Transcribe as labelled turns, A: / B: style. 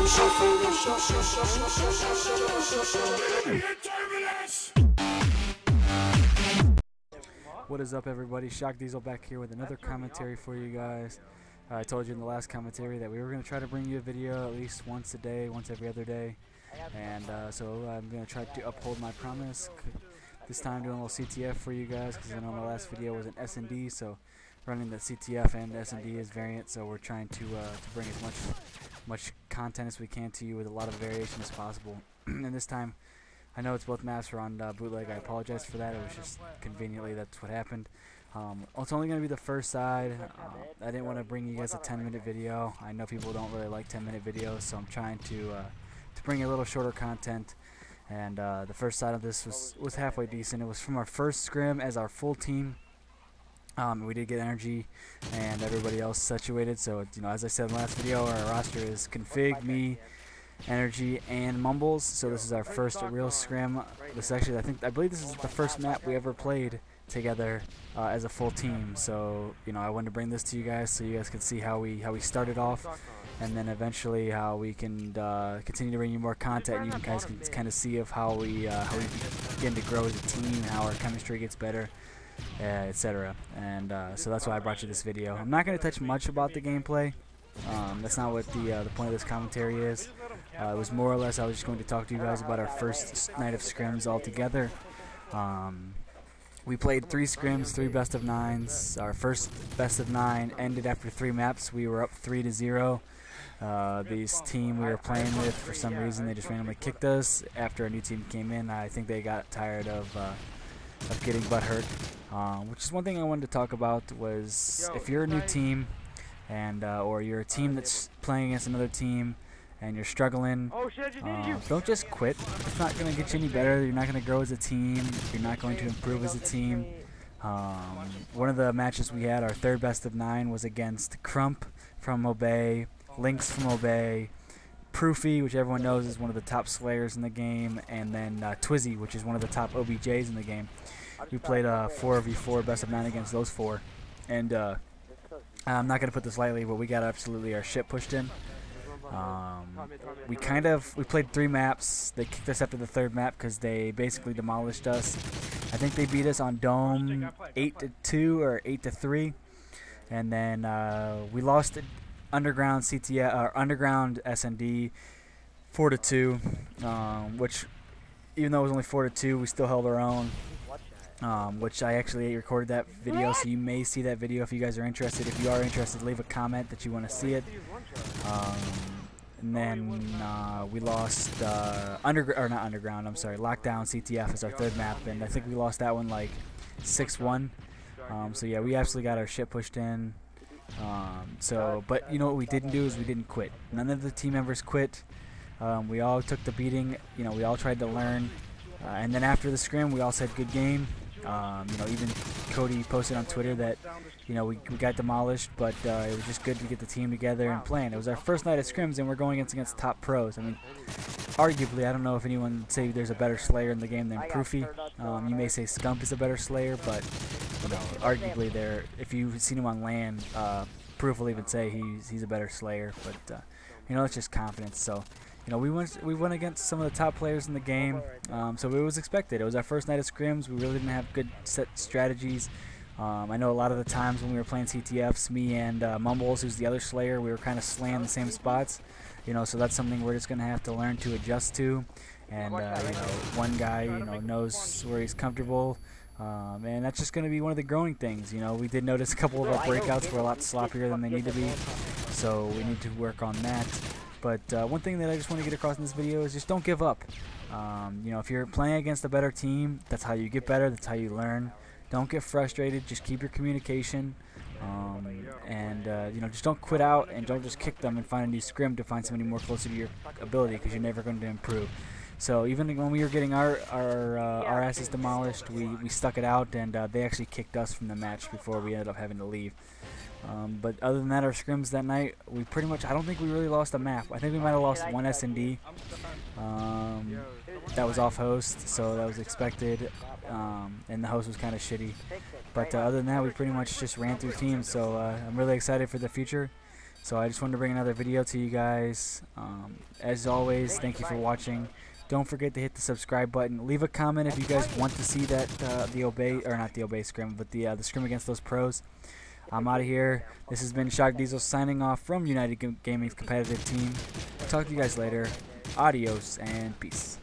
A: What is up, everybody? SHOCKDiiESEL back here with another commentary for you guys. I told you in the last commentary that we were going to try to bring you a video at least once a day, once every other day. And so I'm going to try to uphold my promise. This time doing a little CTF for you guys, because I know my last video was an S&D, so running the CTF and S&D as variant, so we're trying to bring as much content as we can to you with a lot of variation as possible. And this time, I know it's both maps are on bootleg. I apologize for that. It was just conveniently that's what happened. It's only going to be the first side. I didn't want to bring you guys a 10-minute video. I know people don't really like 10-minute videos, so I'm trying to bring a little shorter content. And the first side of this was halfway decent. It was from our first scrim as our full team. We did get energy and everybody else situated. So as I said in the last video, our roster is config, me, energy, and mumbles. So this is our first real scrim. This is actually, I believe this is the first map we ever played together as a full team. So I wanted to bring this to you guys so you guys could see how we started off, and then eventually how we can continue to bring you more content. And you guys can kind of see of how we begin to grow as a team, how our chemistry gets better, etc. And so that's why I brought you this video. I'm not going to touch much about the gameplay. That's not what the point of this commentary is. It was more or less I was just going to talk to you guys about our first night of scrims all together. We played 3 scrims, 3 best of 9s. Our first best of 9 ended after 3 maps. We were up 3-0. This team we were playing with, for some reason, they just randomly kicked us after a new team came in. I think they got tired of getting butthurt. Which is one thing I wanted to talk about was if you're a new team, and or you're a team that's playing against another team and you're struggling, don't just quit. It's not going to get you any better. You're not going to grow as a team. You're not going to improve as a team. One of the matches we had, our third best of 9, was against Crump from Obey, Lynx from Obey, Proofy, which everyone knows is one of the top slayers in the game, and then Twizzy, which is one of the top OBJs in the game. We played a 4v4 best of 9 against those 4, and I'm not going to put this lightly, but we got absolutely our shit pushed in. We played 3 maps. They kicked us after the 3rd map because they basically demolished us. I think they beat us on Dome 8-2 or 8-3, and then we lost Underground CTF or Underground S&D 4-2, which even though it was only 4-2, we still held our own. Which I actually recorded that video, so you may see that video if you guys are interested. If you are interested, leave a comment that you want to see it. And then we lost Lockdown CTF is our 3rd map, and I think we lost that one like 6-1. So yeah, we actually got our shit pushed in. But what we didn't do is we didn't quit. None of the team members quit. We all took the beating. We all tried to learn. And then after the scrim, we all said good game. Even Cody posted on Twitter that we got demolished, but it was just good to get the team together and playing. It was our first night of scrims, and we're going against top pros. I mean, arguably, I don't know if anyone would say there's a better slayer in the game than Proofy. You may say Scump is a better slayer, but arguably, if you've seen him on LAN, Proof will even say he's a better slayer. But it's just confidence. So. We went against some of the top players in the game, so it was expected. It was our first night of scrims. We really didn't have good set strategies. I know a lot of the times when we were playing CTFs, me and Mumbles, who's the other slayer, we were kind of slaying the same spots. So that's something we're just going to have to learn to adjust to. And one guy knows where he's comfortable, and that's just going to be one of the growing things. We did notice a couple of our breakouts were a lot sloppier than they need to be, so we need to work on that. But one thing that I just want to get across in this video is just don't give up. If you're playing against a better team, that's how you get better, that's how you learn. Don't get frustrated, just keep your communication. Just don't quit out, and don't just kick them and find a new scrim to find somebody more closer to your ability, because you're never going to improve. So even when we were getting our asses demolished, we stuck it out, and they actually kicked us from the match before we ended up having to leave. But other than that, our scrims that night, we pretty much, I don't think we really lost a map. I think we might have lost one S&D. That was off host, so that was expected, and the host was kind of shitty. But other than that, we pretty much just ran through teams, so I'm really excited for the future. So I just wanted to bring another video to you guys. As always, thank you for watching. Don't forget to hit the subscribe button. Leave a comment if you guys want to see that the scrim, but the scrim against those pros. I'm out of here. This has been SHOCKDiiESEL signing off from United Gaming's competitive team. Talk to you guys later. Adios and peace.